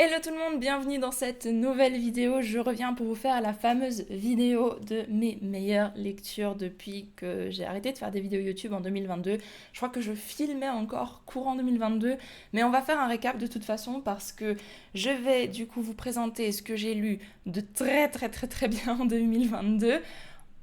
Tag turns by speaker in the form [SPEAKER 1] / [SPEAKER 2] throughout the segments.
[SPEAKER 1] Hello tout le monde, bienvenue dans cette nouvelle vidéo. Je reviens pour vous faire la fameuse vidéo de mes meilleures lectures depuis que j'ai arrêté de faire des vidéos YouTube en 2022. Je crois que je filmais encore courant 2022, mais on va faire un récap de toute façon parce que je vais du coup vous présenter ce que j'ai lu de très bien en 2022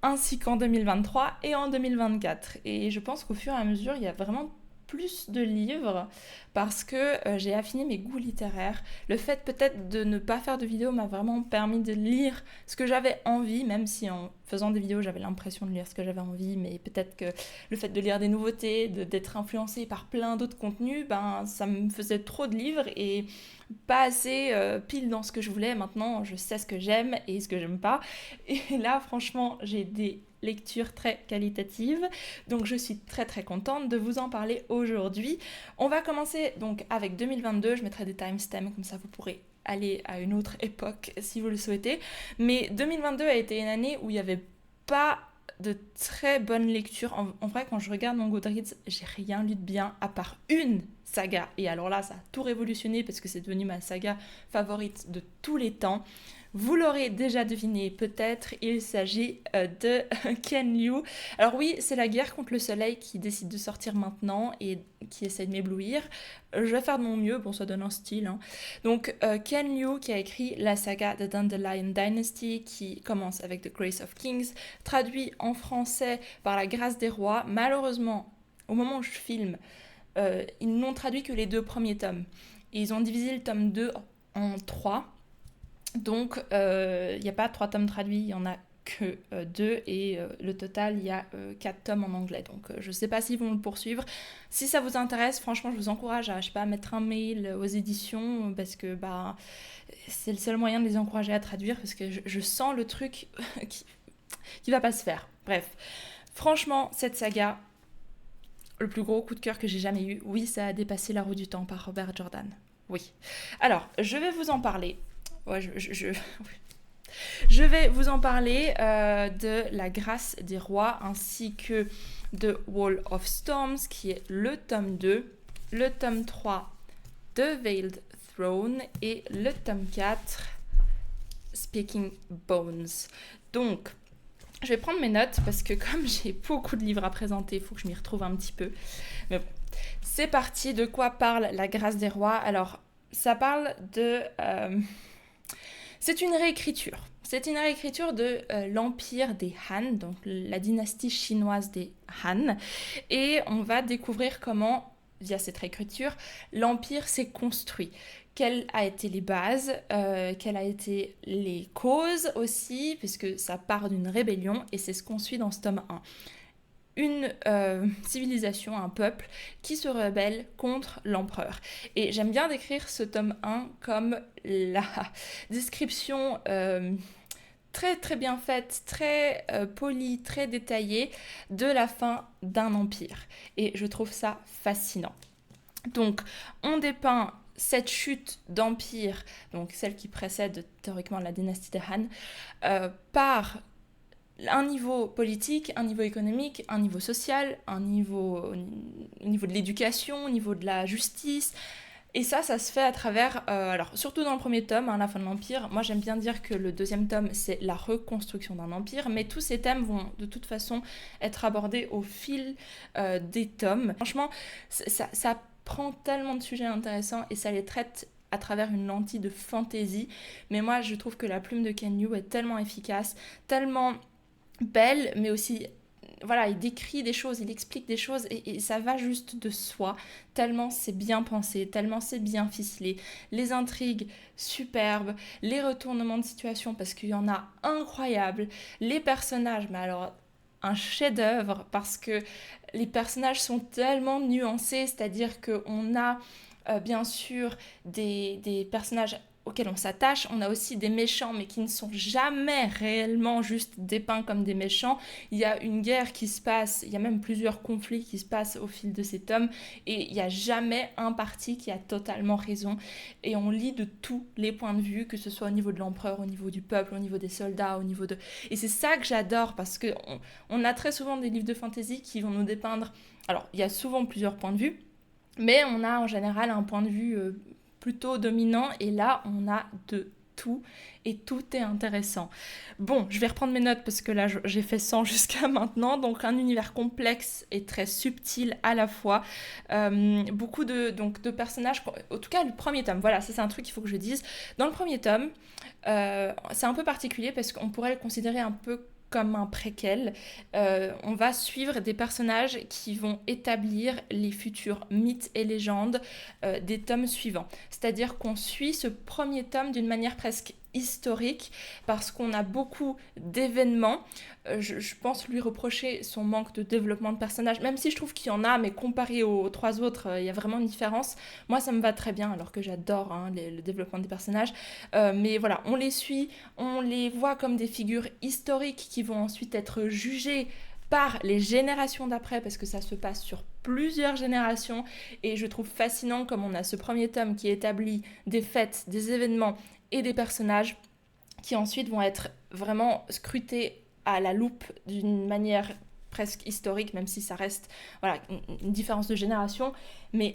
[SPEAKER 1] ainsi qu'en 2023 et en 2024. Et je pense qu'au fur et à mesure, il y a vraiment plus de livres parce que j'ai affiné mes goûts littéraires. Le fait peut-être de ne pas faire de vidéos m'a vraiment permis de lire ce que j'avais envie, même si en faisant des vidéos j'avais l'impression de lire ce que j'avais envie, mais peut-être que le fait de lire des nouveautés, d'être influencée par plein d'autres contenus, ben ça me faisait trop de livres et pas assez pile dans ce que je voulais. Maintenant je sais ce que j'aime et ce que j'aime pas. Et là franchement j'ai des lectures très qualitatives. Donc je suis très contente de vous en parler aujourd'hui. On va commencer donc avec 2022, je mettrai des timestamps comme ça vous pourrez aller à une autre époque si vous le souhaitez. Mais 2022 a été une année où il n'y avait pas de très bonnes lectures. En vrai, quand je regarde mon Goodreads, j'ai rien lu de bien à part une saga. Et alors là, ça a tout révolutionné parce que c'est devenu ma saga favorite de tous les temps. Vous l'aurez déjà deviné, peut-être, il s'agit de Ken Liu. Alors oui, c'est la guerre contre le soleil qui décide de sortir maintenant et qui essaie de m'éblouir. Je vais faire de mon mieux, bon ça donne un style. Hein. Donc Ken Liu qui a écrit la saga The Dandelion Dynasty qui commence avec The Grace of Kings, traduit en français par La Grâce des Rois. Malheureusement, au moment où je filme, ils n'ont traduit que les deux premiers tomes. Et ils ont divisé le tome 2 en 3. Donc, il n'y a pas 3 tomes traduits, il y en a que 2 et le total, il y a 4 tomes en anglais. Donc, je ne sais pas s'ils vont le poursuivre. Si ça vous intéresse, franchement, je vous encourage à, je sais pas, mettre un mail aux éditions parce que bah, c'est le seul moyen de les encourager à traduire parce que je sens le truc qui va pas se faire. Bref, franchement, cette saga, le plus gros coup de cœur que j'ai jamais eu, oui, ça a dépassé La Roue du Temps par Robert Jordan. Oui. Alors, je vais vous en parler. Ouais, je vais vous en parler de La Grâce des Rois ainsi que de Wall of Storms qui est le tome 2, le tome 3 de Veiled Throne et le tome 4 Speaking Bones. Donc, je vais prendre mes notes parce que comme j'ai beaucoup de livres à présenter, il faut que je m'y retrouve un petit peu. Mais bon, c'est parti. De quoi parle La Grâce des Rois? Alors, ça parle de... c'est une réécriture. C'est une réécriture de l'empire des Han, donc la dynastie chinoise des Han. Et on va découvrir comment, via cette réécriture, l'empire s'est construit. Quelles ont été les bases, quelles ont été les causes aussi, puisque ça part d'une rébellion, et c'est ce qu'on suit dans ce tome 1. Une civilisation, un peuple qui se rebelle contre l'empereur. Et j'aime bien décrire ce tome 1 comme la description très bien faite, très polie, très détaillée de la fin d'un empire. Et je trouve ça fascinant. Donc, on dépeint cette chute d'empire, donc celle qui précède théoriquement la dynastie des Han, par un niveau politique, un niveau économique, un niveau social, au niveau de l'éducation, au niveau de la justice. Et ça se fait à travers, alors surtout dans le premier tome, la fin de l'Empire. Moi j'aime bien dire que le deuxième tome c'est la reconstruction d'un empire, mais tous ces thèmes vont de toute façon être abordés au fil des tomes. Franchement, ça prend tellement de sujets intéressants et ça les traite à travers une lentille de fantaisie. Mais moi je trouve que la plume de Ken Liu est tellement efficace, tellement belle, mais aussi voilà, il décrit des choses, il explique des choses et ça va juste de soi, tellement c'est bien pensé, tellement c'est bien ficelé, les intrigues superbes, les retournements de situation parce qu'il y en a incroyables, les personnages, mais alors un chef-d'œuvre parce que les personnages sont tellement nuancés, c'est-à-dire qu'on a bien sûr des personnages auxquels on s'attache. On a aussi des méchants, mais qui ne sont jamais réellement juste dépeints comme des méchants. Il y a une guerre qui se passe, il y a même plusieurs conflits qui se passent au fil de ces tomes, et il n'y a jamais un parti qui a totalement raison. Et on lit de tous les points de vue, que ce soit au niveau de l'empereur, au niveau du peuple, au niveau des soldats, au niveau de... Et c'est ça que j'adore, parce qu'on a très souvent des livres de fantasy qui vont nous dépeindre... Alors, il y a souvent plusieurs points de vue, mais on a en général un point de vue plutôt dominant et là on a de tout et tout est intéressant. Bon, je vais reprendre mes notes parce que là j'ai fait 100 jusqu'à maintenant, donc un univers complexe et très subtil à la fois. Beaucoup de personnages, en tout cas le premier tome, voilà, ça c'est un truc qu'il faut que je dise. Dans le premier tome, c'est un peu particulier parce qu'on pourrait le considérer un peu comme un préquel. On va suivre des personnages qui vont établir les futurs mythes et légendes des tomes suivants. C'est-à-dire qu'on suit ce premier tome d'une manière presque historique parce qu'on a beaucoup d'événements. Je pense lui reprocher son manque de développement de personnages, même si je trouve qu'il y en a, mais comparé aux trois autres, il y a vraiment une différence. Moi, ça me va très bien, alors que j'adore le développement des personnages. Mais voilà, on les suit, on les voit comme des figures historiques qui vont ensuite être jugées par les générations d'après, parce que ça se passe sur plusieurs générations, et je trouve fascinant comme on a ce premier tome qui établit des faits, des événements et des personnages qui ensuite vont être vraiment scrutés à la loupe d'une manière presque historique, même si ça reste voilà, une différence de génération, mais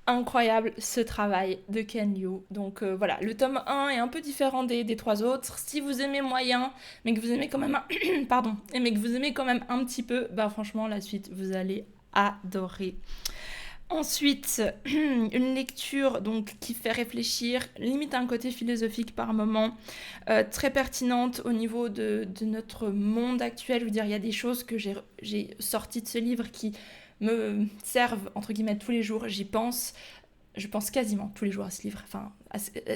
[SPEAKER 1] incroyable ce travail de Ken Liu. Donc voilà, le tome 1 est un peu différent des trois autres. Si vous aimez moyen, mais que vous aimez quand même pardon, mais que vous aimez quand même un petit peu, bah franchement la suite vous allez adorer. Ensuite, une lecture donc, qui fait réfléchir, limite un côté philosophique par moment, très pertinente au niveau de notre monde actuel. Je veux dire, il y a des choses que j'ai sorties de ce livre qui me servent, entre guillemets, tous les jours. J'y pense, je pense quasiment tous les jours à ce livre, enfin,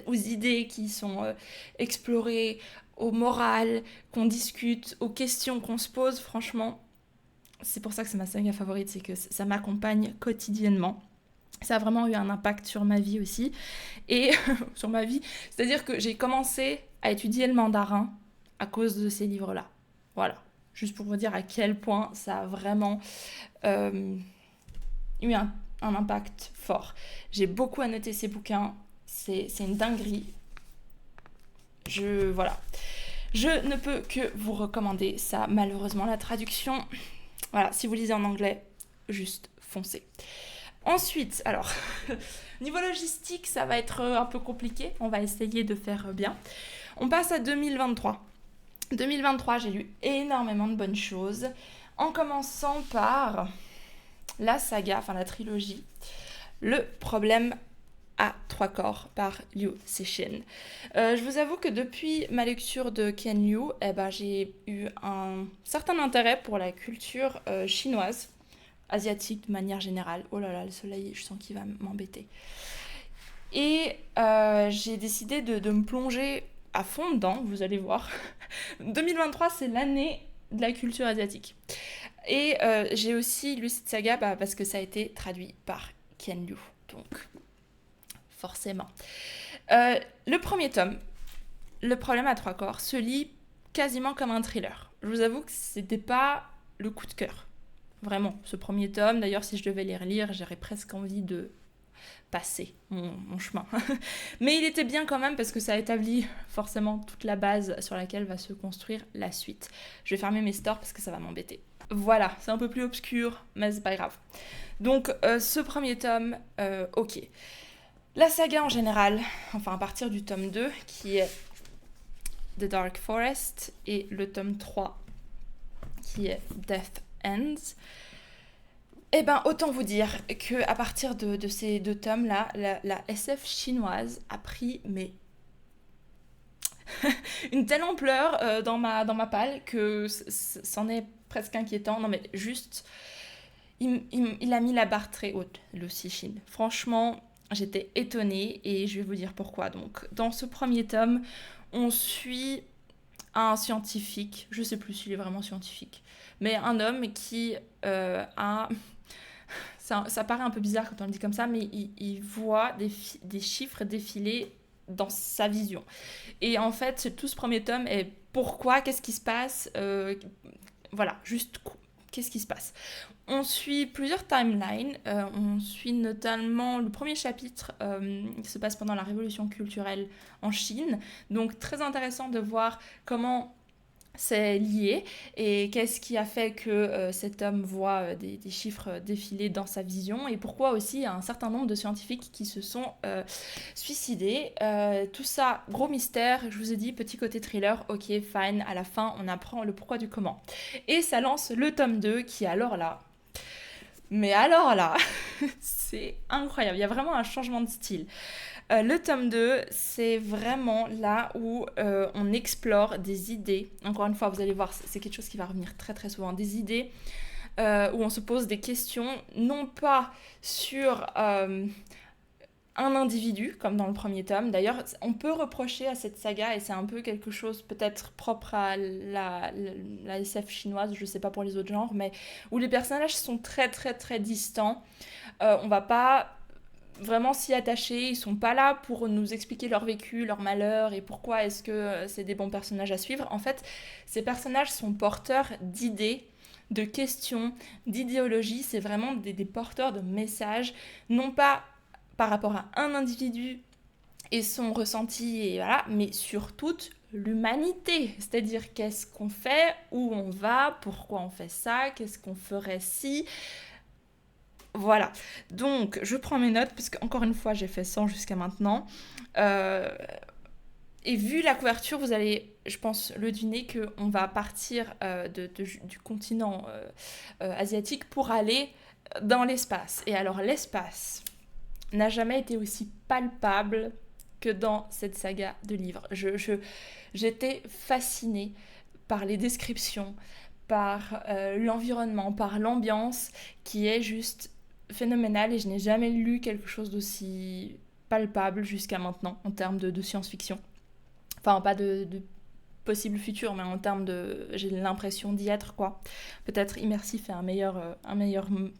[SPEAKER 1] aux idées qui sont explorées, aux morales qu'on discute, aux questions qu'on se pose, franchement. C'est pour ça que c'est ma saga favorite, c'est que ça m'accompagne quotidiennement. Ça a vraiment eu un impact sur ma vie aussi. Et sur ma vie, c'est-à-dire que j'ai commencé à étudier le mandarin à cause de ces livres-là. Voilà. Juste pour vous dire à quel point ça a vraiment eu un impact fort. J'ai beaucoup annoté ces bouquins. C'est une dinguerie. Voilà. Je ne peux que vous recommander ça. Malheureusement, la traduction... Voilà, si vous lisez en anglais, juste foncez. Ensuite, alors, niveau logistique, ça va être un peu compliqué. On va essayer de faire bien. On passe à 2023. 2023, j'ai lu énormément de bonnes choses. En commençant par la saga, enfin la trilogie, Le problème à trois corps par Liu Cixin. Je vous avoue que depuis ma lecture de Ken Liu, j'ai eu un certain intérêt pour la culture chinoise, asiatique de manière générale. Oh là là, le soleil, je sens qu'il va m'embêter. Et j'ai décidé de me plonger à fond dedans, vous allez voir. 2023, c'est l'année de la culture asiatique. Et j'ai aussi lu cette saga parce que ça a été traduit par Ken Liu. Donc... forcément. Le premier tome, Le problème à trois corps, se lit quasiment comme un thriller. Je vous avoue que c'était pas le coup de cœur. Vraiment, ce premier tome, d'ailleurs, si je devais les relire, j'aurais presque envie de passer mon chemin. Mais il était bien quand même parce que ça établit forcément toute la base sur laquelle va se construire la suite. Je vais fermer mes stores parce que ça va m'embêter. Voilà, c'est un peu plus obscur, mais c'est pas grave. Donc, ce premier tome, ok. La saga en général, enfin à partir du tome 2, qui est The Dark Forest, et le tome 3, qui est Death Ends, autant vous dire qu'à partir de ces deux tomes-là, la SF chinoise a pris une telle ampleur dans ma palle que c'en est presque inquiétant. Non mais juste, il a mis la barre très haute, le Cixin. Franchement... j'étais étonnée et je vais vous dire pourquoi. Donc, dans ce premier tome, on suit un scientifique, je sais plus s'il est vraiment scientifique, mais un homme qui a... Ça paraît un peu bizarre quand on le dit comme ça, mais il voit des chiffres défiler dans sa vision. Et en fait, tout ce premier tome est pourquoi, qu'est-ce qui se passe, voilà, juste qu'est-ce qui se passe. On suit plusieurs timelines, on suit notamment le premier chapitre qui se passe pendant la révolution culturelle en Chine, donc très intéressant de voir comment c'est lié et qu'est-ce qui a fait que cet homme voit des chiffres défiler dans sa vision et pourquoi aussi il y a un certain nombre de scientifiques qui se sont suicidés. Tout ça, gros mystère, je vous ai dit, petit côté thriller, ok, fine, à la fin on apprend le pourquoi du comment. Et ça lance le tome 2 qui alors là, mais alors là, c'est incroyable, il y a vraiment un changement de style. Le tome 2, c'est vraiment là où on explore des idées. Encore une fois, vous allez voir, c'est quelque chose qui va revenir très très souvent. Des idées où on se pose des questions, non pas sur un individu, comme dans le premier tome. D'ailleurs, on peut reprocher à cette saga, et c'est un peu quelque chose peut-être propre à la SF chinoise, je sais pas pour les autres genres, mais où les personnages sont très très très distants. On va pas vraiment s'y attacher, ils sont pas là pour nous expliquer leur vécu, leur malheur et pourquoi est-ce que c'est des bons personnages à suivre. En fait, ces personnages sont porteurs d'idées, de questions, d'idéologies, c'est vraiment des porteurs de messages, non pas par rapport à un individu et son ressenti, et voilà, mais sur toute l'humanité. C'est-à-dire qu'est-ce qu'on fait, où on va, pourquoi on fait ça, qu'est-ce qu'on ferait si, voilà, donc je prends mes notes parce qu'encore une fois j'ai fait 100 jusqu'à maintenant. Euh, et vu la couverture, vous allez, je pense, le deviner qu'on va partir du continent asiatique pour aller dans l'espace. Et alors l'espace n'a jamais été aussi palpable que dans cette saga de livres. J'étais fascinée par les descriptions, par l'environnement, par l'ambiance qui est juste phénoménale et je n'ai jamais lu quelque chose d'aussi palpable jusqu'à maintenant en termes de science-fiction. Enfin, pas de possible futur, mais en termes de... J'ai l'impression d'y être, quoi. Peut-être immersif est un meilleur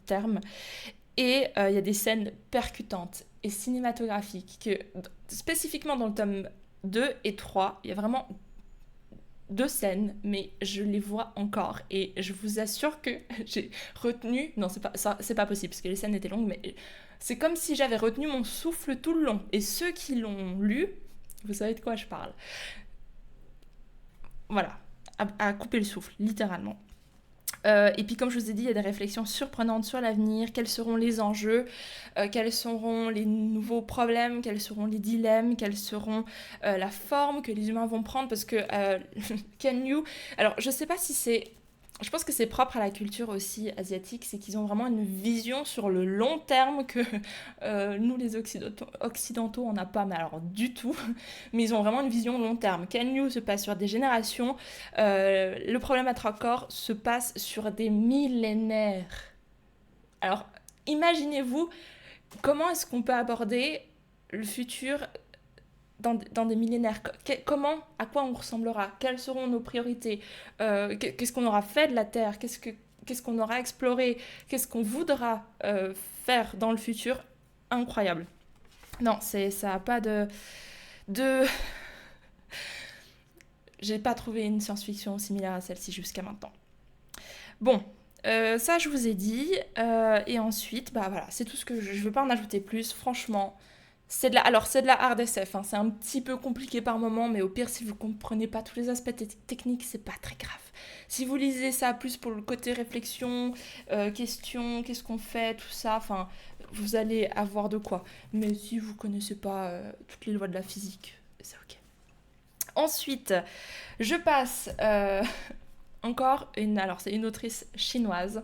[SPEAKER 1] terme. Et il y a des scènes percutantes et cinématographiques que, spécifiquement dans le tome 2 et 3, il y a vraiment deux scènes, mais je les vois encore et je vous assure que j'ai retenu... Non, c'est pas possible parce que les scènes étaient longues, mais c'est comme si j'avais retenu mon souffle tout le long. Et ceux qui l'ont lu, vous savez de quoi je parle. Voilà, à couper le souffle, littéralement. Et puis comme je vous ai dit, il y a des réflexions surprenantes sur l'avenir, quels seront les enjeux, quels seront les nouveaux problèmes, quels seront les dilemmes, quelles seront la forme que les humains vont prendre, parce que Ken Liu, alors je sais pas si c'est... Je pense que c'est propre à la culture aussi asiatique, c'est qu'ils ont vraiment une vision sur le long terme que nous les occidentaux on n'a pas, mais alors du tout, mais ils ont vraiment une vision long terme. Ken Liu se passe sur des générations, le problème à trois corps se passe sur des millénaires. Alors imaginez-vous comment est-ce qu'on peut aborder le futur dans des millénaires. Comment, à quoi on ressemblera, quelles seront nos priorités, qu'est-ce qu'on aura fait de la Terre, qu'est-ce qu'on aura exploré, qu'est-ce qu'on voudra faire dans le futur. Incroyable. Non, ça n'a pas de... J'ai pas trouvé une science-fiction similaire à celle-ci jusqu'à maintenant. Bon, ça je vous ai dit. Et ensuite, bah voilà, c'est tout ce que je veux pas en ajouter plus. Franchement, c'est de la hard SF, hein. C'est un petit peu compliqué par moment, mais au pire, si vous comprenez pas tous les aspects techniques, c'est pas très grave. Si vous lisez ça plus pour le côté réflexion, question, qu'est-ce qu'on fait, tout ça, enfin, vous allez avoir de quoi. Mais si vous connaissez pas toutes les lois de la physique, c'est ok. Ensuite, je passe encore alors c'est une autrice chinoise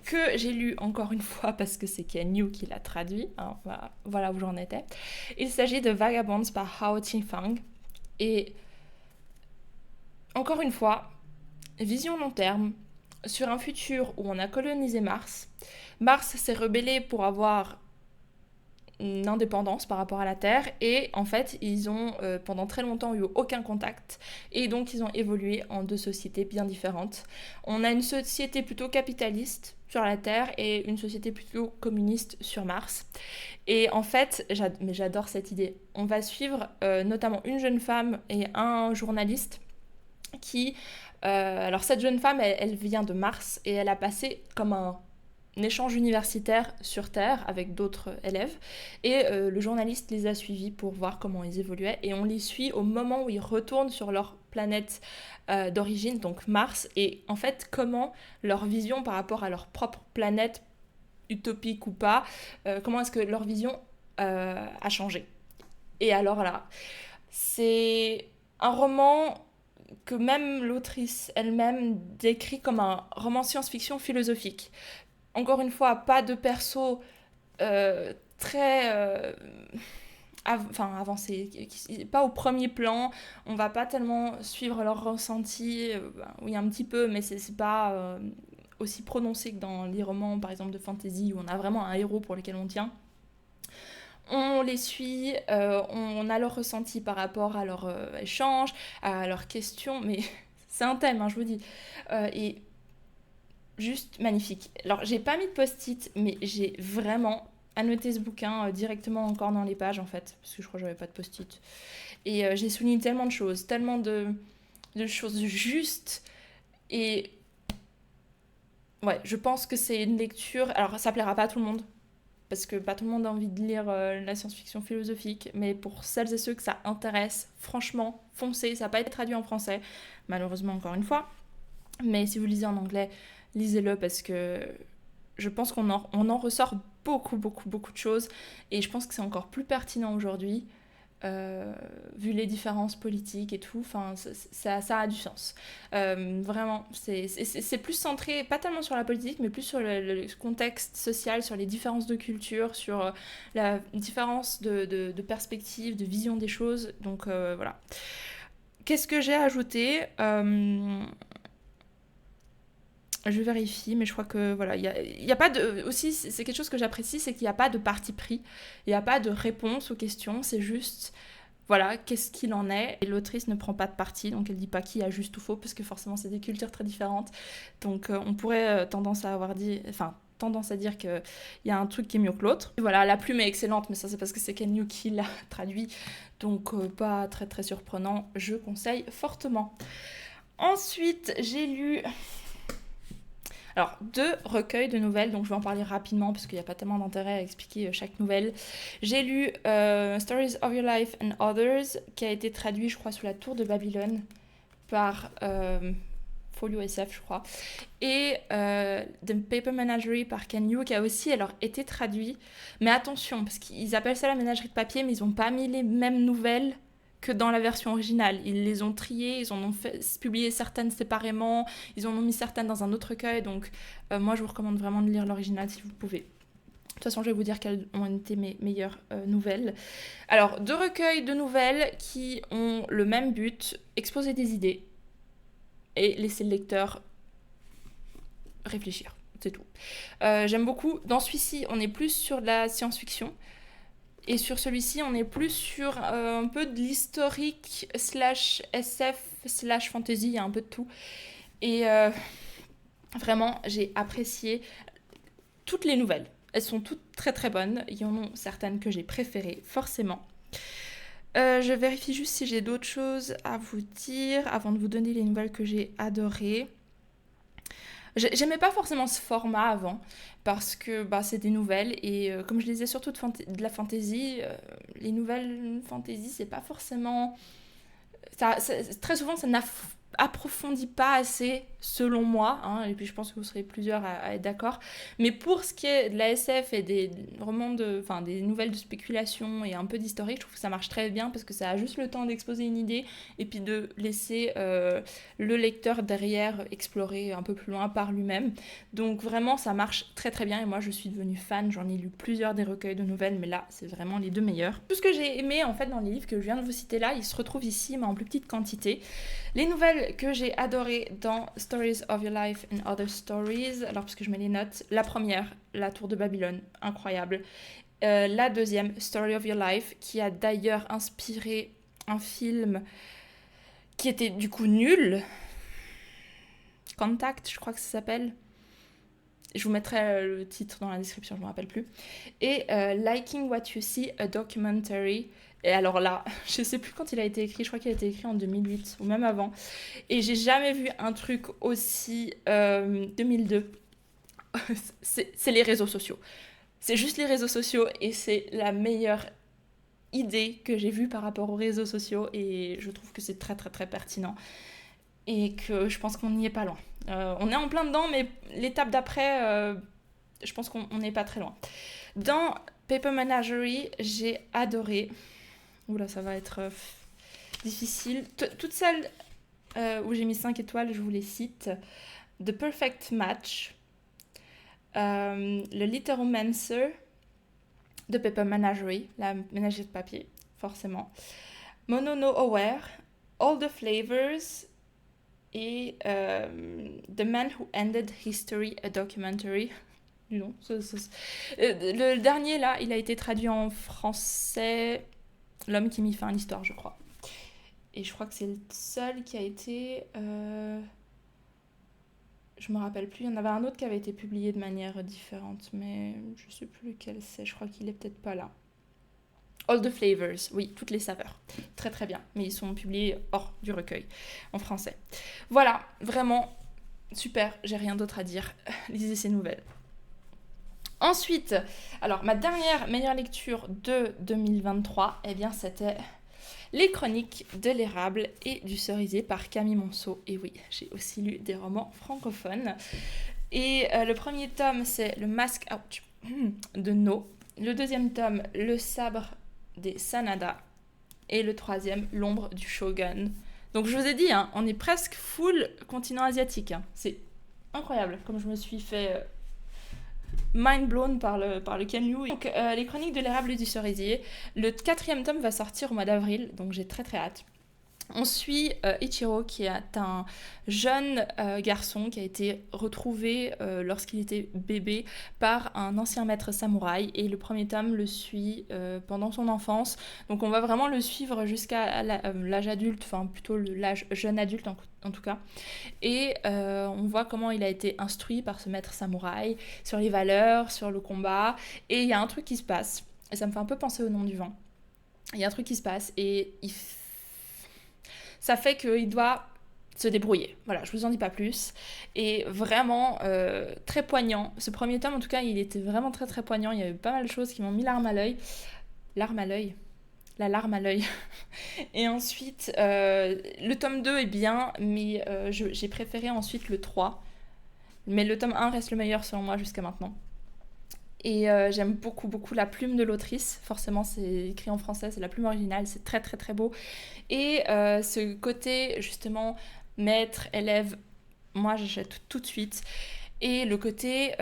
[SPEAKER 1] que j'ai lue encore une fois parce que c'est Ken Liu qui l'a traduit, hein, voilà où j'en étais. Il s'agit de Vagabonds par Hao Qingfang et encore une fois, vision long terme sur un futur où on a colonisé Mars. Mars s'est rebellé pour avoir une indépendance par rapport à la Terre et en fait ils ont pendant très longtemps eu aucun contact et donc ils ont évolué en deux sociétés bien différentes. On a une société plutôt capitaliste sur la Terre et une société plutôt communiste sur Mars. Et en fait, mais j'adore cette idée, on va suivre notamment une jeune femme et un journaliste qui... alors cette jeune femme, elle vient de Mars et elle a passé comme un échange universitaire sur Terre avec d'autres élèves et le journaliste les a suivis pour voir comment ils évoluaient et on les suit au moment où ils retournent sur leur planète d'origine, donc Mars, et en fait comment leur vision par rapport à leur propre planète, utopique ou pas, comment est-ce que leur vision a changé. Et alors là, c'est un roman que même l'autrice elle-même décrit comme un roman science-fiction philosophique. Encore une fois, pas de perso très avancé, pas au premier plan, on va pas tellement suivre leur ressenti, oui un petit peu, mais c'est pas aussi prononcé que dans les romans par exemple de fantasy où on a vraiment un héros pour lequel on tient. On les suit, on a leur ressenti par rapport à leur échange, à leurs questions, mais c'est un thème, hein, je vous dis. Et juste magnifique. Alors, j'ai pas mis de post-it, mais j'ai vraiment annoté ce bouquin directement encore dans les pages, en fait, parce que je crois que j'avais pas de post-it. Et j'ai souligné tellement de choses, tellement de choses justes. Et ouais, je pense que c'est une lecture. Alors, ça plaira pas à tout le monde, parce que pas tout le monde a envie de lire la science-fiction philosophique, mais pour celles et ceux que ça intéresse, franchement, foncez, ça n'a pas été traduit en français, malheureusement encore une fois, mais si vous lisez en anglais, lisez-le parce que je pense on en ressort beaucoup, beaucoup, beaucoup de choses, et je pense que c'est encore plus pertinent aujourd'hui, vu les différences politiques et tout, enfin, ça a du sens. Vraiment, c'est plus centré, pas tellement sur la politique, mais plus sur le contexte social, sur les différences de culture, sur la différence de perspective, de vision des choses. Donc voilà. Qu'est-ce que j'ai ajouté je vérifie, mais je crois que voilà, y a pas de. Aussi, c'est quelque chose que j'apprécie, c'est qu'il n'y a pas de parti pris, il n'y a pas de réponse aux questions, c'est juste voilà, qu'est-ce qu'il en est. Et l'autrice ne prend pas de parti, donc elle dit pas qui a juste ou faux, parce que forcément c'est des cultures très différentes. Donc on pourrait tendance à dire qu'il y a un truc qui est mieux que l'autre. Et voilà, la plume est excellente, mais ça c'est parce que c'est Ken Liu qui l'a traduit, donc pas très très surprenant, je conseille fortement. Ensuite, j'ai lu alors, 2 recueils de nouvelles, donc je vais en parler rapidement parce qu'il n'y a pas tellement d'intérêt à expliquer chaque nouvelle. J'ai lu Stories of Your Life and Others, qui a été traduit, je crois, sous la tour de Babylone par Folio SF, je crois. Et The Paper Menagerie par Ken Liu, qui a aussi alors été traduit. Mais attention, parce qu'ils appellent ça la ménagerie de papier, mais ils n'ont pas mis les mêmes nouvelles que dans la version originale. Ils les ont triées, ils en ont publié certaines séparément, ils en ont mis certaines dans un autre recueil, donc moi je vous recommande vraiment de lire l'original si vous pouvez. De toute façon, je vais vous dire quelles ont été mes meilleures nouvelles. Alors, 2 recueils de nouvelles qui ont le même but, exposer des idées et laisser le lecteur réfléchir, c'est tout. J'aime beaucoup. Dans celui-ci, on est plus sur de la science-fiction. Et sur celui-ci, on est plus sur un peu de l'historique slash SF slash fantasy, il y a un peu de tout. Et vraiment, j'ai apprécié toutes les nouvelles. Elles sont toutes très très bonnes. Il y en a certaines que j'ai préférées, forcément. Je vérifie juste si j'ai d'autres choses à vous dire avant de vous donner les nouvelles que j'ai adorées. J'aimais pas forcément ce format avant parce que c'est des nouvelles et comme je lisais surtout de la fantasy, les nouvelles fantasy c'est pas forcément très souvent ça n'approfondit pas assez selon moi, hein, et puis je pense que vous serez plusieurs à être d'accord, mais pour ce qui est de la SF et des romans des nouvelles de spéculation et un peu d'historique, je trouve que ça marche très bien parce que ça a juste le temps d'exposer une idée et puis de laisser le lecteur derrière explorer un peu plus loin par lui-même, donc vraiment ça marche très très bien et moi je suis devenue fan, j'en ai lu plusieurs des recueils de nouvelles, mais là c'est vraiment les 2 meilleurs. Tout ce que j'ai aimé en fait dans les livres que je viens de vous citer là, il se retrouve ici mais en plus petite quantité. Les nouvelles que j'ai adorées dans Stories of Your Life and Other Stories, alors parce que je mets les notes, la première, La Tour de Babylone, incroyable. La deuxième, Story of Your Life, qui a d'ailleurs inspiré un film qui était du coup nul, Contact, je crois que ça s'appelle. Je vous mettrai le titre dans la description, je ne me rappelle plus. Et Liking What You See, a documentary. Et alors là, je sais plus quand il a été écrit, je crois qu'il a été écrit en 2008 ou même avant. Et j'ai jamais vu un truc aussi 2002. C'est les réseaux sociaux. C'est juste les réseaux sociaux et c'est la meilleure idées que j'ai vues par rapport aux réseaux sociaux et je trouve que c'est très très très pertinent et que je pense qu'on n'y est pas loin. On est en plein dedans, mais l'étape d'après, je pense qu'on n'est pas très loin. Dans Paper Menagerie, j'ai adoré. Oula, ça va être difficile. Toutes celles où j'ai mis 5 étoiles, je vous les cite. The Perfect Match, le Litteromancer, The Paper Menagerie, la ménagerie de papier, forcément. Mono No Aware, All the Flavors et The Man Who Ended History, a Documentary. Non, le dernier là, il a été traduit en français, L'homme qui mit fin à l'histoire, je crois. Et je crois que c'est le seul qui a été... je me rappelle plus, il y en avait un autre qui avait été publié de manière différente, mais je sais plus lequel c'est, je crois qu'il est peut-être pas là. All the Flavors, oui, toutes les saveurs. Très très bien, mais ils sont publiés hors du recueil, en français. Voilà, vraiment super, j'ai rien d'autre à dire. Lisez ces nouvelles. Ensuite, alors ma dernière meilleure lecture de 2023, eh bien c'était Les Chroniques de l'érable et du cerisier par Camille Monceau. Et oui, j'ai aussi lu des romans francophones. Et le premier tome, c'est Le Masque de No. Le deuxième tome, Le Sabre des Sanada. Et le troisième, L'Ombre du Shogun. Donc je vous ai dit, hein, on est presque full continent asiatique. Hein. C'est incroyable comme je me suis fait... mind blown par le Ken Liu. Donc, les Chroniques de l'érable et du cerisier. Le quatrième tome va sortir au mois d'avril, donc j'ai très très hâte. On suit Ichiro, qui est un jeune garçon qui a été retrouvé lorsqu'il était bébé par un ancien maître samouraï. Et le premier tome le suit pendant son enfance. Donc on va vraiment le suivre jusqu'à l'âge adulte, enfin plutôt l'âge jeune adulte en tout cas. Et on voit comment il a été instruit par ce maître samouraï sur les valeurs, sur le combat. Et il y a un truc qui se passe. Et ça me fait un peu penser au Nom du vent. Il y a un truc qui se passe et ça fait qu'il doit se débrouiller. Voilà, je vous en dis pas plus. Et vraiment très poignant. Ce premier tome, en tout cas, il était vraiment très très poignant. Il y avait pas mal de choses qui m'ont mis l'arme à l'œil. L'arme à l'œil. La larme à l'œil. Et ensuite, le tome 2 est bien, mais j'ai préféré ensuite le 3. Mais le tome 1 reste le meilleur selon moi jusqu'à maintenant. Et j'aime beaucoup beaucoup la plume de l'autrice. Forcément, c'est écrit en français, c'est la plume originale, c'est très très très beau. Et ce côté justement maître, élève, moi j'achète tout de suite. Et le côté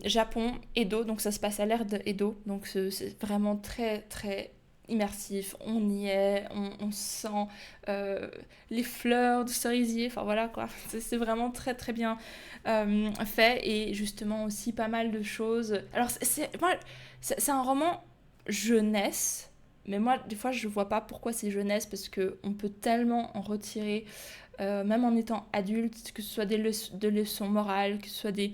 [SPEAKER 1] Japon, Edo, donc ça se passe à l'ère de Edo, donc c'est vraiment très très immersif, on y est, on sent les fleurs de cerisier, enfin voilà quoi, c'est vraiment très très bien fait et justement aussi pas mal de choses. Alors c'est un roman jeunesse, mais moi des fois je vois pas pourquoi c'est jeunesse parce qu'on peut tellement en retirer même en étant adulte, que ce soit des leçons morales, que ce soit des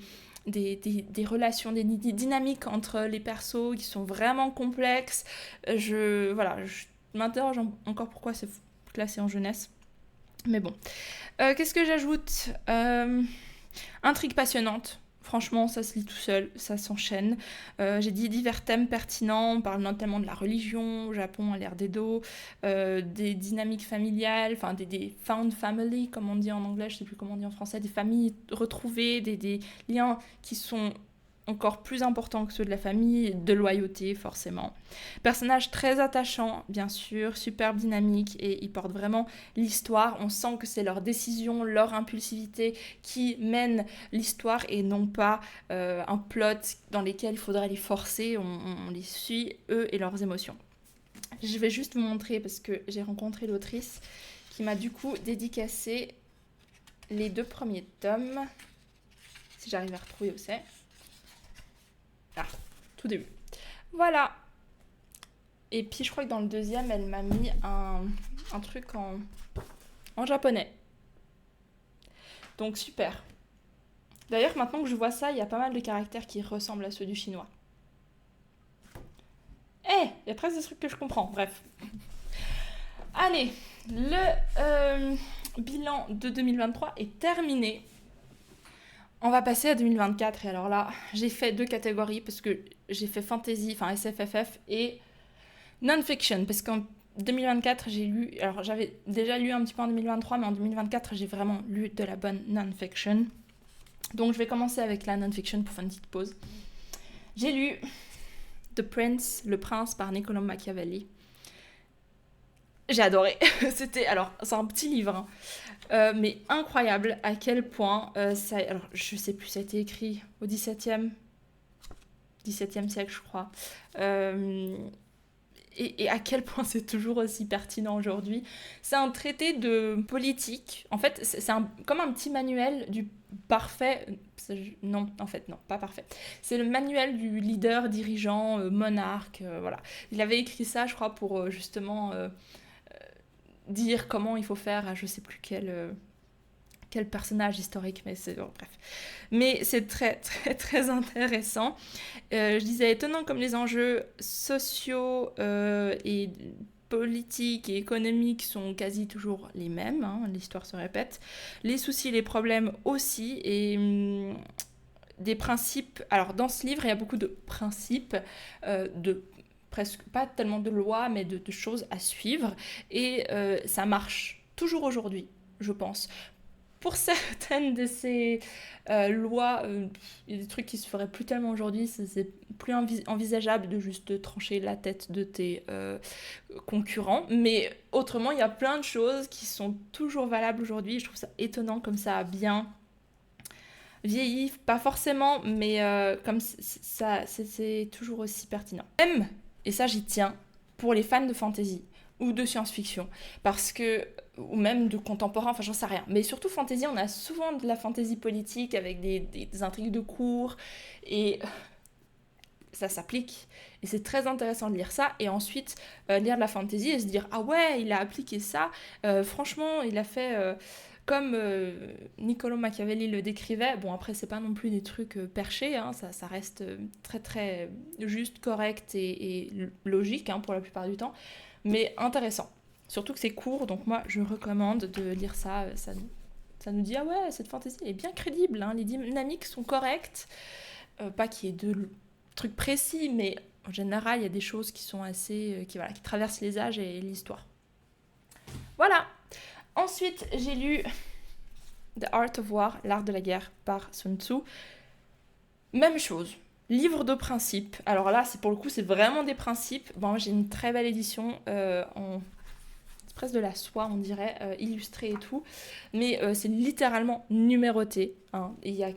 [SPEAKER 1] relations, des dynamiques entre les persos qui sont vraiment complexes. Je m'interroge encore pourquoi c'est classé en jeunesse. Mais bon. Qu'est-ce que j'ajoute Intrigue passionnante. Franchement, ça se lit tout seul, ça s'enchaîne. J'ai dit divers thèmes pertinents, on parle notamment de la religion au Japon à l'ère d'Edo, des dynamiques familiales, enfin des found family, comme on dit en anglais, je sais plus comment on dit en français, des familles retrouvées, des liens qui sont encore plus importants que ceux de la famille, de loyauté forcément. Personnage très attachant, bien sûr, superbe dynamique et ils portent vraiment l'histoire. On sent que c'est leur décision, leur impulsivité qui mène l'histoire et non pas un plot dans lequel il faudrait les forcer. On les suit, eux et leurs émotions. Je vais juste vous montrer parce que j'ai rencontré l'autrice qui m'a du coup dédicacé les 2 premiers tomes. Si j'arrive à retrouver où c'est. Ah, tout début. Voilà. Et puis je crois que dans le deuxième, elle m'a mis un truc en japonais. Donc super. D'ailleurs, maintenant que je vois ça, il y a pas mal de caractères qui ressemblent à ceux du chinois. Il y a presque des trucs que je comprends. Bref. Allez, le bilan de 2023 est terminé. On va passer à 2024 et alors là, j'ai fait 2 catégories parce que j'ai fait fantasy, enfin SFFF et Non-fiction, parce qu'en 2024, j'ai lu... Alors, j'avais déjà lu un petit peu en 2023, mais en 2024, j'ai vraiment lu de la bonne non-fiction. Donc, je vais commencer avec la non-fiction pour faire une petite pause. J'ai lu The Prince, Le Prince par Niccolò Machiavelli. J'ai adoré. Alors, c'est un petit livre, hein, mais incroyable à quel point ça... Alors, je sais plus, ça a été écrit au 17e siècle, je crois. Et à quel point c'est toujours aussi pertinent aujourd'hui. C'est un traité de politique. En fait, c'est comme un petit manuel du parfait... Non, en fait, non, pas parfait. C'est le manuel du leader, dirigeant, monarque, voilà. Il avait écrit ça, je crois, pour justement dire comment il faut faire à je sais plus quel personnage historique, mais c'est... Bon, bref. Mais c'est très, très, très intéressant. Je disais étonnant comme les enjeux sociaux et politiques et économiques sont quasi toujours les mêmes, hein, l'histoire se répète. Les soucis et les problèmes aussi, et des principes... Alors, dans ce livre, il y a beaucoup de principes, de presque pas tellement de lois, mais de choses à suivre, et ça marche toujours aujourd'hui, je pense. Pour certaines de ces lois, il y a des trucs qui se feraient plus tellement aujourd'hui, c'est plus envisageable de juste trancher la tête de tes concurrents, mais autrement, il y a plein de choses qui sont toujours valables aujourd'hui. Je trouve ça étonnant comme ça a bien vieilli, pas forcément, mais comme ça, c'est toujours aussi pertinent. Même, et ça j'y tiens, pour les fans de fantasy ou de science-fiction, parce que ou même de contemporain, enfin j'en sais rien. Mais surtout fantasy, on a souvent de la fantasy politique avec des intrigues de cours, et ça s'applique. Et c'est très intéressant de lire ça, et ensuite lire de la fantasy et se dire « Ah ouais, il a appliqué ça, franchement, il a fait... comme Niccolò Machiavelli le décrivait, bon après c'est pas non plus des trucs perchés, hein, ça reste très très juste, correct et logique, hein, pour la plupart du temps, mais intéressant. Surtout que c'est court, donc moi je recommande de lire ça, ça nous dit ah ouais, cette fantaisie est bien crédible, hein, les dynamiques sont correctes, pas qu'il y ait de trucs précis, mais en général il y a des choses qui sont assez, qui traversent les âges et l'histoire. Voilà. Ensuite, j'ai lu The Art of War, l'art de la guerre par Sun Tzu. Même chose, livre de principes. Alors là, pour le coup, c'est vraiment des principes. Bon, j'ai une très belle édition en presque de la soie, on dirait, illustrée et tout. Mais c'est littéralement numéroté, hein. Il y a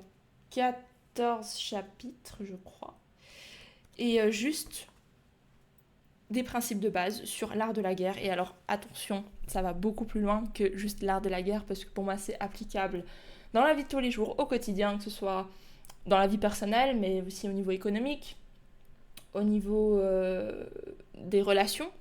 [SPEAKER 1] 14 chapitres, je crois. Et juste des principes de base sur l'art de la guerre. Et alors, attention, ça va beaucoup plus loin que juste l'art de la guerre, parce que pour moi, c'est applicable dans la vie de tous les jours, au quotidien, que ce soit dans la vie personnelle, mais aussi au niveau économique, au niveau des relations.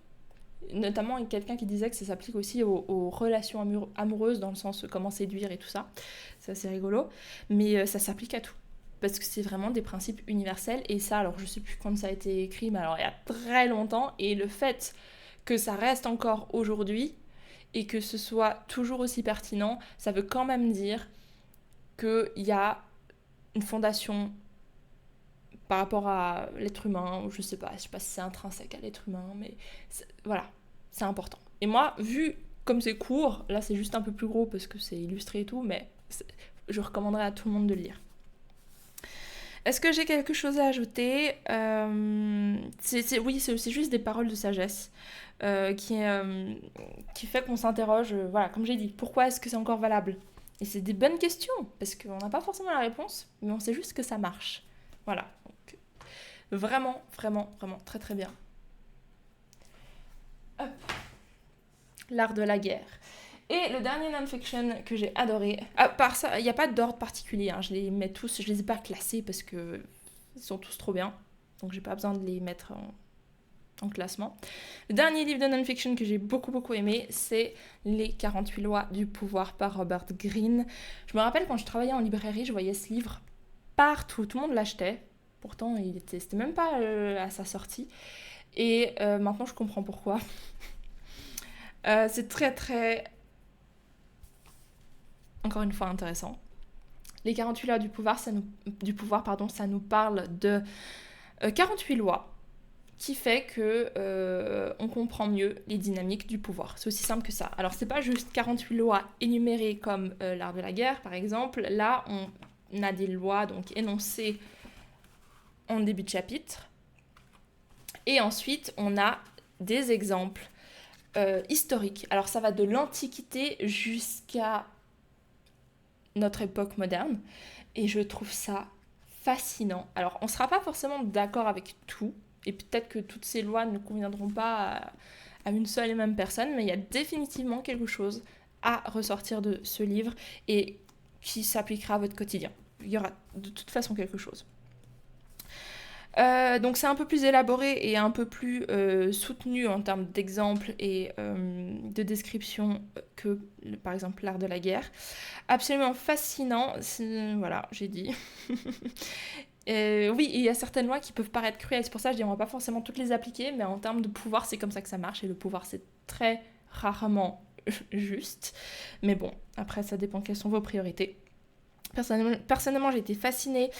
[SPEAKER 1] Notamment, il y a quelqu'un qui disait que ça s'applique aussi aux relations amoureuses, dans le sens comment séduire et tout ça. C'est assez rigolo. Mais ça s'applique à tout. Parce que c'est vraiment des principes universels. Et ça, alors je sais plus quand ça a été écrit, mais alors il y a très longtemps. Et le fait que ça reste encore aujourd'hui et que ce soit toujours aussi pertinent, ça veut quand même dire qu'il y a une fondation par rapport à l'être humain, ou je sais pas si c'est intrinsèque à l'être humain, mais voilà, c'est important. Et moi, vu comme c'est court, là c'est juste un peu plus gros parce que c'est illustré et tout, mais je recommanderais à tout le monde de le lire. Est-ce que j'ai quelque chose à ajouter ? Oui, c'est juste des paroles de sagesse qui fait qu'on s'interroge, voilà, comme j'ai dit, pourquoi est-ce que c'est encore valable ? Et c'est des bonnes questions, parce qu'on n'a pas forcément la réponse, mais on sait juste que ça marche. Voilà, donc vraiment, vraiment, vraiment très très bien. Hop. L'art de la guerre. Et le dernier non-fiction que j'ai adoré, à part ça, il n'y a pas d'ordre particulier, hein, je les mets tous, je les ai pas classés parce que ils sont tous trop bien, donc j'ai pas besoin de les mettre en classement. Le dernier livre de non-fiction que j'ai beaucoup beaucoup aimé, c'est Les 48 lois du pouvoir par Robert Greene. Je me rappelle quand je travaillais en librairie, je voyais ce livre partout, tout le monde l'achetait, pourtant c'était même pas à sa sortie, et maintenant je comprends pourquoi. C'est très très, encore une fois, intéressant. Les 48 lois du pouvoir, ça nous parle de 48 lois qui fait que on comprend mieux les dynamiques du pouvoir. C'est aussi simple que ça. Alors c'est pas juste 48 lois énumérées comme l'art de la guerre par exemple. Là on a des lois donc énoncées en début de chapitre. Et ensuite on a des exemples historiques. Alors ça va de l'Antiquité jusqu'à notre époque moderne. Et je trouve ça fascinant. Alors on ne sera pas forcément d'accord avec tout. Et peut-être que toutes ces lois ne conviendront pas à une seule et même personne, mais il y a définitivement quelque chose à ressortir de ce livre et qui s'appliquera à votre quotidien. Il y aura de toute façon quelque chose. Donc c'est un peu plus élaboré et un peu plus soutenu en termes d'exemples et de description que par exemple l'art de la guerre. Absolument fascinant, voilà, j'ai dit. Oui, il y a certaines lois qui peuvent paraître cruelles, c'est pour ça que je dis on va pas forcément toutes les appliquer, mais en termes de pouvoir, c'est comme ça que ça marche, et le pouvoir, c'est très rarement juste. Mais bon, après, ça dépend quelles sont vos priorités. Personnellement j'ai été fascinée.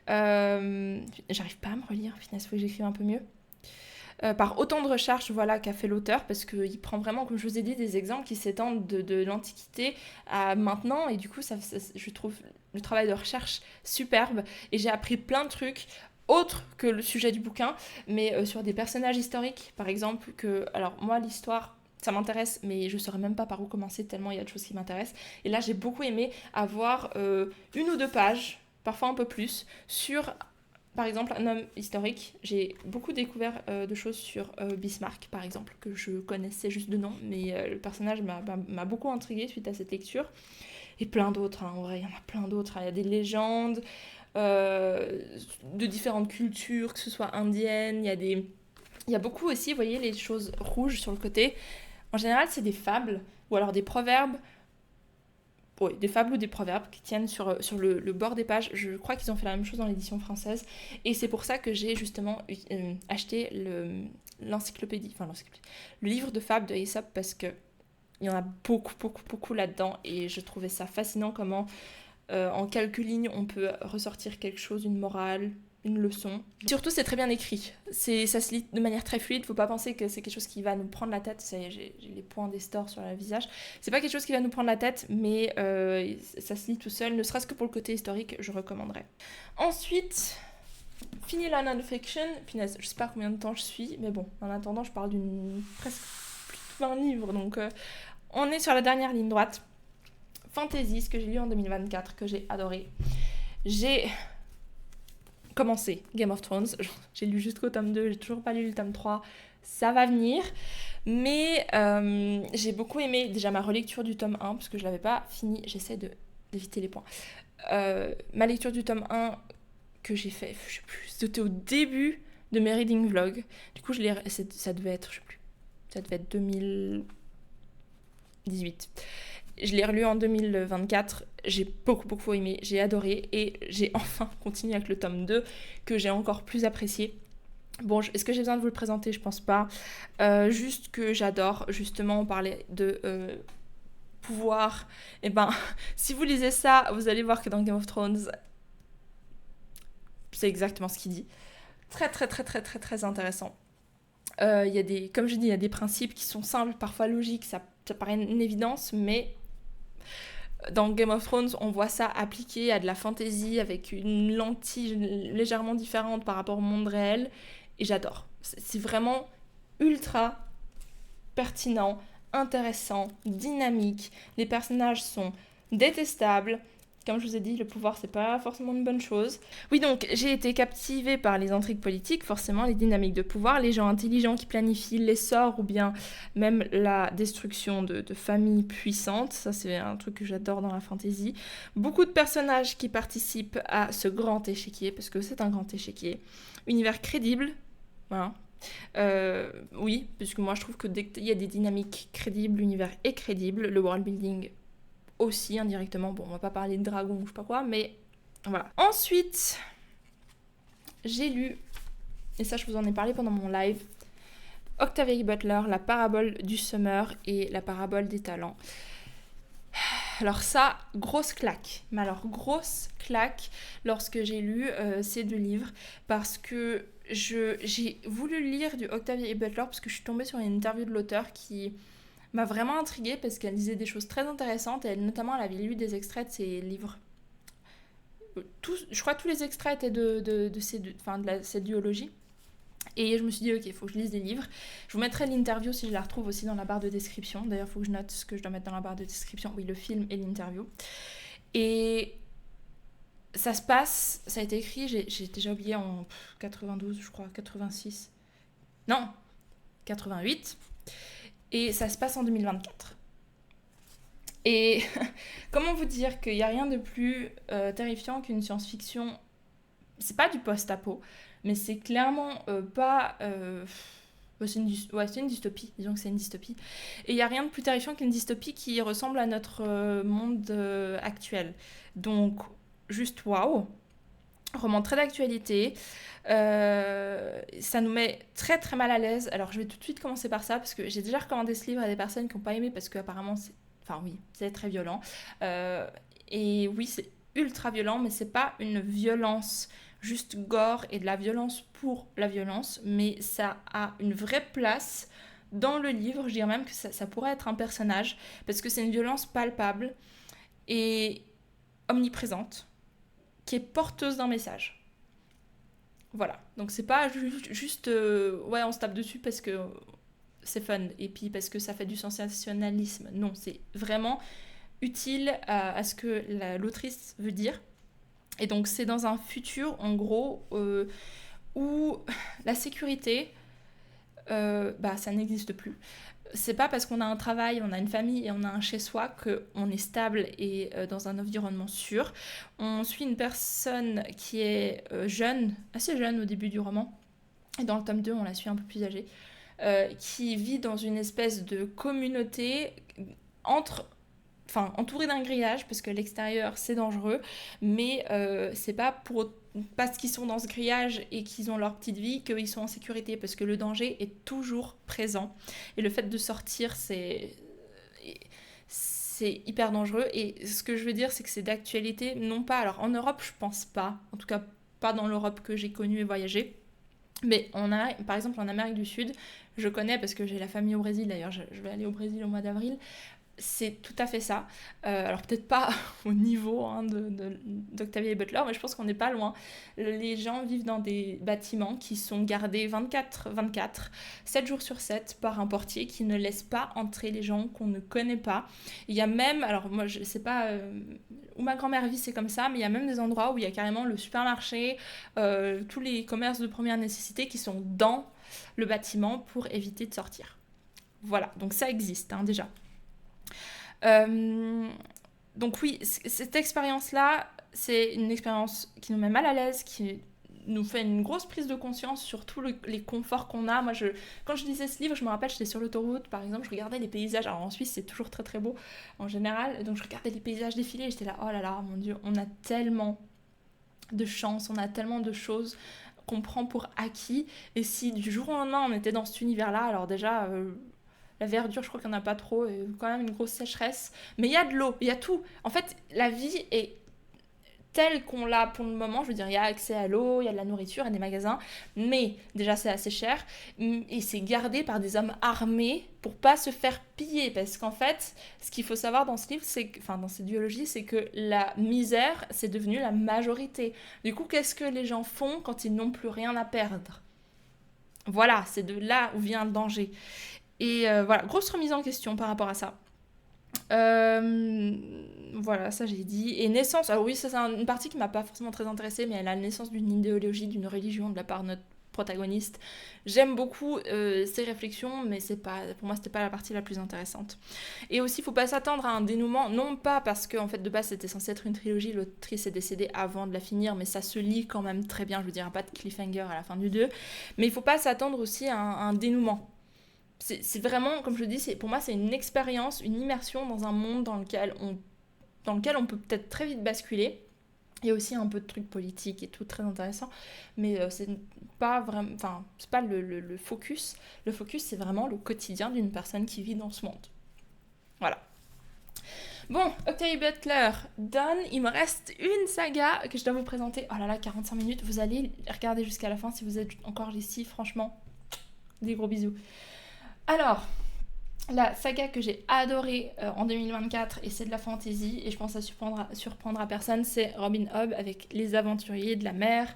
[SPEAKER 1] J'arrive pas à me relire, finalement, il faut que j'écrive un peu mieux. Par autant de recherches voilà, qu'a fait l'auteur, parce qu'il prend vraiment, comme je vous ai dit, des exemples qui s'étendent de l'Antiquité à maintenant, et du coup, je trouve le travail de recherche superbe, et j'ai appris plein de trucs autres que le sujet du bouquin, mais sur des personnages historiques, par exemple, alors moi, l'histoire, ça m'intéresse, mais je ne saurais même pas par où commencer, tellement il y a de choses qui m'intéressent, et là, j'ai beaucoup aimé avoir une ou deux pages, parfois un peu plus, sur... Par exemple, un homme historique, j'ai beaucoup découvert de choses sur Bismarck, par exemple, que je connaissais juste de nom, mais le personnage m'a beaucoup intriguée suite à cette lecture. Et plein d'autres, hein, en vrai, il y en a plein d'autres. Il y a des légendes de différentes cultures, que ce soit indiennes, il y a beaucoup aussi, vous voyez, les choses rouges sur le côté. En général, c'est des fables, ou alors des proverbes, oui, des fables ou des proverbes qui tiennent sur le bord des pages. Je crois qu'ils ont fait la même chose dans l'édition française. Et c'est pour ça que j'ai justement acheté l'encyclopédie, le livre de fables de Aesop, parce qu'il y en a beaucoup, beaucoup, beaucoup là-dedans. Et je trouvais ça fascinant comment, en quelques lignes, on peut ressortir quelque chose, une morale, une leçon. Surtout, c'est très bien écrit. Ça se lit de manière très fluide. Faut pas penser que c'est quelque chose qui va nous prendre la tête. Ça y est, j'ai les points des stores sur le visage. C'est pas quelque chose qui va nous prendre la tête, mais ça se lit tout seul. Ne serait-ce que pour le côté historique, je recommanderais. Ensuite, fini la non-fiction. Punaise, je sais pas combien de temps je suis, mais bon, en attendant, je parle d'une presque plus de 20 livres. Donc, on est sur la dernière ligne droite. Fantasy, ce que j'ai lu en 2024, que j'ai adoré. J'ai commencé Game of Thrones, j'ai lu jusqu'au tome 2, j'ai toujours pas lu le tome 3, ça va venir, mais j'ai beaucoup aimé déjà ma relecture du tome 1, parce que je l'avais pas fini, j'essaie d'éviter les points. Ma lecture du tome 1 que j'ai fait, je sais plus, c'était au début de mes reading vlogs, du coup ça devait être, je sais plus, ça devait être 2018. Je l'ai relu en 2024, j'ai beaucoup beaucoup aimé, j'ai adoré et j'ai enfin continué avec le tome 2 que j'ai encore plus apprécié. Bon, est-ce que j'ai besoin de vous le présenter? Je pense pas. Juste que j'adore, justement, on parlait de pouvoir. Et ben, si vous lisez ça, vous allez voir que dans Game of Thrones, c'est exactement ce qu'il dit. Très très très très très très intéressant. Y a comme je dis, il y a des principes qui sont simples, parfois logiques, ça paraît une évidence, mais dans Game of Thrones, on voit ça appliqué à de la fantasy avec une lentille légèrement différente par rapport au monde réel. Et j'adore. C'est vraiment ultra pertinent, intéressant, dynamique. Les personnages sont détestables. Comme je vous ai dit, le pouvoir, c'est pas forcément une bonne chose. Oui, donc, j'ai été captivée par les intrigues politiques, forcément, les dynamiques de pouvoir, les gens intelligents qui planifient l'essor ou bien même la destruction de familles puissantes. Ça, c'est un truc que j'adore dans la fantasy. Beaucoup de personnages qui participent à ce grand échiquier, parce que c'est un grand échiquier. Univers crédible, voilà. Oui, puisque moi, je trouve que dès qu'il y a des dynamiques crédibles, l'univers est crédible, le world building aussi indirectement, bon on va pas parler de dragon ou je sais pas quoi, mais voilà. Ensuite, j'ai lu, et ça je vous en ai parlé pendant mon live, Octavia Butler, la parabole du semeur et la parabole des talents. Alors ça, grosse claque, mais alors grosse claque lorsque j'ai lu ces deux livres, parce que j'ai voulu lire du Octavia E. Butler parce que je suis tombée sur une interview de l'auteur qui m'a vraiment intriguée parce qu'elle disait des choses très intéressantes et notamment elle avait lu des extraits de ses livres. Je crois que tous les extraits étaient cette duologie. Et je me suis dit, ok, il faut que je lise des livres. Je vous mettrai l'interview si je la retrouve aussi dans la barre de description. D'ailleurs, il faut que je note ce que je dois mettre dans la barre de description. Oui, le film et l'interview. Et ça a été écrit, j'ai déjà oublié, en 92, je crois, 86. Non, 88. Et ça se passe en 2024. Et comment vous dire qu'il n'y a rien de plus terrifiant qu'une science-fiction. C'est pas du post-apo, mais c'est clairement pas. C'est une dystopie, disons que c'est une dystopie. Et il n'y a rien de plus terrifiant qu'une dystopie qui ressemble à notre monde actuel. Donc, juste waouh! Roman très d'actualité. Ça nous met très très mal à l'aise. Alors, je vais tout de suite commencer par ça, parce que j'ai déjà recommandé ce livre à des personnes qui n'ont pas aimé, parce qu'apparemment, c'est. Enfin, oui, c'est très violent. Et oui, c'est ultra violent, mais c'est pas une violence juste gore et de la violence pour la violence, mais ça a une vraie place dans le livre. Je dirais même que ça pourrait être un personnage, parce que c'est une violence palpable et omniprésente, qui est porteuse d'un message. Voilà, donc c'est pas juste ouais, on se tape dessus parce que c'est fun et puis parce que ça fait du sensationnalisme. Non, c'est vraiment utile à ce que l'autrice veut dire. Et donc c'est dans un futur, en gros, où la sécurité, ça n'existe plus. C'est pas parce qu'on a un travail, on a une famille et on a un chez-soi qu'on est stable et dans un environnement sûr. On suit une personne qui est jeune, assez jeune au début du roman, et dans le tome 2, on la suit un peu plus âgée, qui vit dans une espèce de communauté entourée d'un grillage, parce que l'extérieur c'est dangereux, mais c'est pas parce qu'ils sont dans ce grillage et qu'ils ont leur petite vie qu'ils sont en sécurité, parce que le danger est toujours présent. Et le fait de sortir, c'est hyper dangereux. Et ce que je veux dire, c'est que c'est d'actualité, non pas. Alors en Europe, je pense pas, en tout cas pas dans l'Europe que j'ai connue et voyagée. Mais par exemple en Amérique du Sud, je connais parce que j'ai la famille au Brésil, d'ailleurs je vais aller au Brésil au mois d'avril, c'est tout à fait ça. Alors peut-être pas au niveau d'Octavia et Butler, mais je pense qu'on n'est pas loin. Les gens vivent dans des bâtiments qui sont gardés 24/24, 7 jours sur 7 par un portier qui ne laisse pas entrer les gens qu'on ne connaît pas. Il y a même, alors moi je sais pas où ma grand-mère vit, c'est comme ça, mais il y a même des endroits où il y a carrément le supermarché, tous les commerces de première nécessité qui sont dans le bâtiment pour éviter de sortir. Voilà, donc ça existe déjà. Donc oui, cette expérience-là, c'est une expérience qui nous met mal à l'aise, qui nous fait une grosse prise de conscience sur tous les conforts qu'on a. Moi, quand je lisais ce livre, je me rappelle, j'étais sur l'autoroute, par exemple, je regardais les paysages. Alors en Suisse, c'est toujours très très beau en général. Donc je regardais les paysages défiler et j'étais là, oh là là, mon Dieu, on a tellement de chance, on a tellement de choses qu'on prend pour acquis. Et si du jour au lendemain, on était dans cet univers-là, alors déjà... la verdure, je crois qu'il n'y en a pas trop, et quand même une grosse sécheresse. Mais il y a de l'eau, il y a tout. En fait, la vie est telle qu'on l'a pour le moment. Je veux dire, il y a accès à l'eau, il y a de la nourriture, il y a des magasins. Mais déjà, c'est assez cher. Et c'est gardé par des hommes armés pour pas se faire piller. Parce qu'en fait, ce qu'il faut savoir dans ce livre, dans cette biologie, c'est que la misère, c'est devenu la majorité. Du coup, qu'est-ce que les gens font quand ils n'ont plus rien à perdre ? Voilà, c'est de là où vient le danger. Et voilà, grosse remise en question par rapport à ça. Voilà, ça j'ai dit. Et naissance, alors oui, ça c'est une partie qui m'a pas forcément très intéressée, mais la naissance d'une idéologie, d'une religion de la part de notre protagoniste. J'aime beaucoup ces réflexions, mais pour moi c'était pas la partie la plus intéressante. Et aussi, faut pas s'attendre à un dénouement, non pas parce que en fait de base c'était censé être une trilogie, l'autrice est décédée avant de la finir, mais ça se lit quand même très bien. Je veux dire, pas de cliffhanger à la fin du 2, mais il faut pas s'attendre aussi à un dénouement. C'est vraiment, comme je dis, pour moi c'est une expérience, une immersion dans un monde dans lequel on peut peut-être très vite basculer. Il y a aussi un peu de trucs politiques et tout très intéressant, mais c'est pas vraiment, c'est pas le focus. Le focus, c'est vraiment le quotidien d'une personne qui vit dans ce monde. Voilà. Bon, Octavia Butler, done. Il me reste une saga que je dois vous présenter. Oh là là, 45 minutes. Vous allez regarder jusqu'à la fin si vous êtes encore ici. Franchement, des gros bisous. Alors, la saga que j'ai adorée en 2024, et c'est de la fantasy, et je pense que ça surprendra personne, c'est Robin Hood avec Les Aventuriers de la Mer.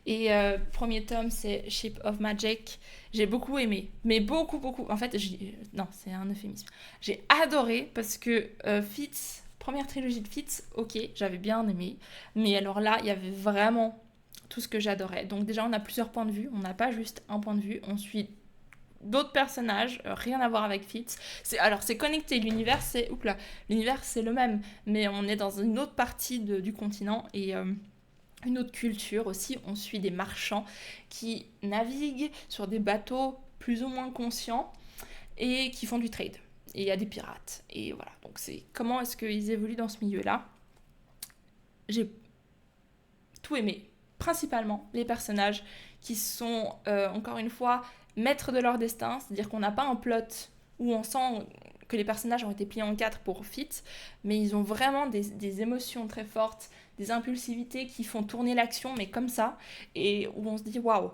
[SPEAKER 1] Et premier tome, c'est Ship of Magic. J'ai beaucoup aimé, mais beaucoup, beaucoup. En fait, non, c'est un euphémisme. J'ai adoré parce que Fitz, première trilogie de Fitz, ok, j'avais bien aimé. Mais alors là, il y avait vraiment tout ce que j'adorais. Donc déjà, on a plusieurs points de vue. On n'a pas juste un point de vue. On suit d'autres personnages, rien à voir avec Fitz. C'est connecté, l'univers c'est le même, mais on est dans une autre partie du continent et une autre culture aussi. On suit des marchands qui naviguent sur des bateaux plus ou moins conscients et qui font du trade. Et il y a des pirates. Et voilà, donc c'est comment est-ce qu'ils évoluent dans ce milieu-là. J'ai tout aimé, principalement les personnages qui sont, encore une fois, maîtres de leur destin, c'est-à-dire qu'on n'a pas un plot où on sent que les personnages ont été pliés en quatre pour Fitz, mais ils ont vraiment des émotions très fortes, des impulsivités qui font tourner l'action, mais comme ça, et où on se dit waouh,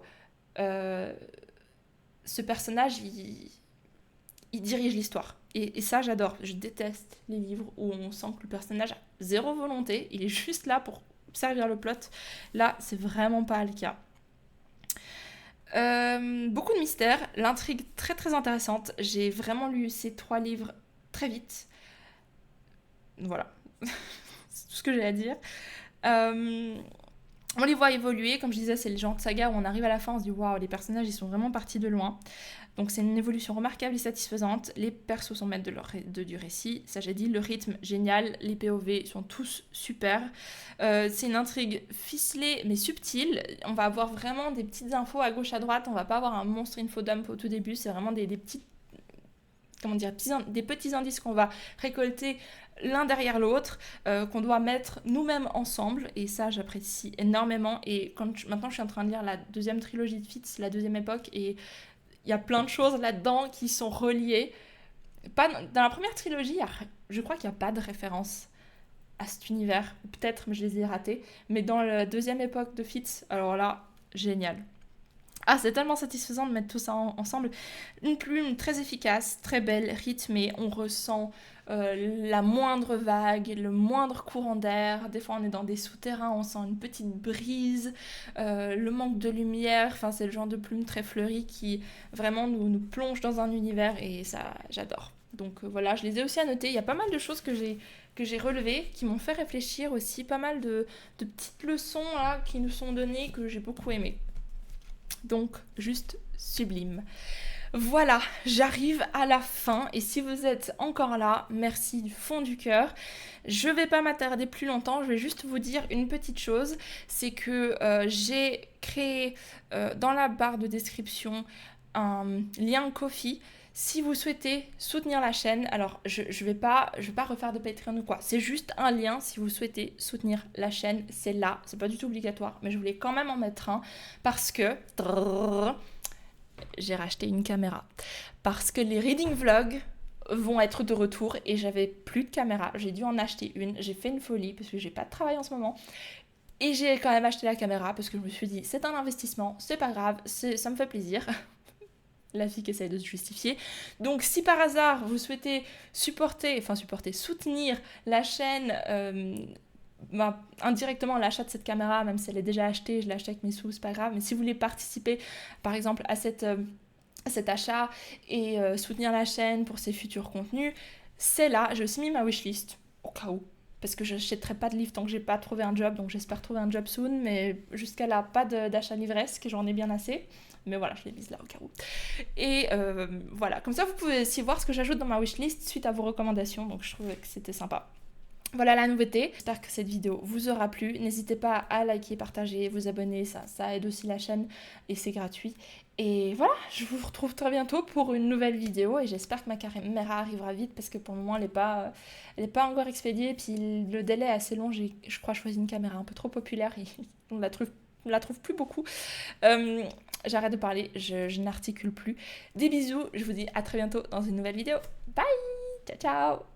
[SPEAKER 1] ce personnage, il dirige l'histoire. Et ça, j'adore. Je déteste les livres où on sent que le personnage a zéro volonté, il est juste là pour servir le plot. Là, c'est vraiment pas le cas. Beaucoup de mystères, l'intrigue très très intéressante. J'ai vraiment lu ces 3 livres très vite. Voilà, c'est tout ce que j'ai à dire. On les voit évoluer, comme je disais, c'est le genre de saga où on arrive à la fin, on se dit waouh, les personnages ils sont vraiment partis de loin. Donc c'est une évolution remarquable et satisfaisante. Les persos sont maîtres du récit, ça j'ai dit, le rythme génial, les POV sont tous super. C'est une intrigue ficelée mais subtile. On va avoir vraiment des petites infos à gauche à droite, on va pas avoir un monstre infodump au tout début, c'est vraiment des petites, comment dire, des petits indices qu'on va récolter l'un derrière l'autre, qu'on doit mettre nous-mêmes ensemble, et ça j'apprécie énormément. Et maintenant je suis en train de lire la deuxième trilogie de Fitz, la deuxième époque, et il y a plein de choses là-dedans qui sont reliées. Dans la première trilogie, je crois qu'il n'y a pas de référence à cet univers, peut-être, mais je les ai ratés, mais dans la deuxième époque de Fitz, alors là, génial. Ah, c'est tellement satisfaisant de mettre tout ça ensemble. Une plume très efficace, très belle, rythmée. On ressent la moindre vague, le moindre courant d'air. Des fois, on est dans des souterrains, on sent une petite brise, le manque de lumière. Enfin, c'est le genre de plume très fleurie qui vraiment nous plonge dans un univers, et ça, j'adore. Donc voilà, je les ai aussi annotés. Il y a pas mal de choses que j'ai relevées, qui m'ont fait réfléchir aussi. Pas mal de petites leçons là, qui nous sont données, que j'ai beaucoup aimées. Donc, juste sublime. Voilà, j'arrive à la fin, et si vous êtes encore là, merci du fond du cœur. Je vais pas m'attarder plus longtemps, je vais juste vous dire une petite chose, c'est que j'ai créé dans la barre de description un lien Ko-fi. Si vous souhaitez soutenir la chaîne, alors je vais pas refaire de Patreon ou quoi, c'est juste un lien. Si vous souhaitez soutenir la chaîne, c'est là, c'est pas du tout obligatoire, mais je voulais quand même en mettre un parce que j'ai racheté une caméra, parce que les reading vlogs vont être de retour et j'avais plus de caméra, j'ai dû en acheter une, j'ai fait une folie parce que j'ai pas de travail en ce moment. Et j'ai quand même acheté la caméra parce que je me suis dit c'est un investissement, c'est pas grave, ça me fait plaisir. La fille qui essaye de se justifier. Donc si par hasard vous souhaitez soutenir la chaîne, indirectement l'achat de cette caméra, même si elle est déjà achetée, je l'ai achetée avec mes sous, c'est pas grave, mais si vous voulez participer par exemple à cet achat et soutenir la chaîne pour ses futurs contenus, c'est là. J'ai aussi mis ma wishlist au cas où, parce que je n'achèterai pas de livres tant que j'ai pas trouvé un job, donc j'espère trouver un job soon, mais jusqu'à là, pas d'achat livresque, j'en ai bien assez. Mais voilà, je l'ai mise là au cas où. Et voilà, comme ça vous pouvez aussi voir ce que j'ajoute dans ma wishlist suite à vos recommandations, donc je trouvais que c'était sympa. Voilà la nouveauté, j'espère que cette vidéo vous aura plu. N'hésitez pas à liker, partager, vous abonner, ça aide aussi la chaîne et c'est gratuit. Et voilà, je vous retrouve très bientôt pour une nouvelle vidéo, et j'espère que ma caméra arrivera vite parce que pour le moment elle n'est pas encore expédiée, et puis le délai est assez long. J'ai, je crois, choisi une caméra un peu trop populaire et on la trouve plus beaucoup. J'arrête de parler, je n'articule plus. Des bisous, je vous dis à très bientôt dans une nouvelle vidéo. Bye, ciao ciao.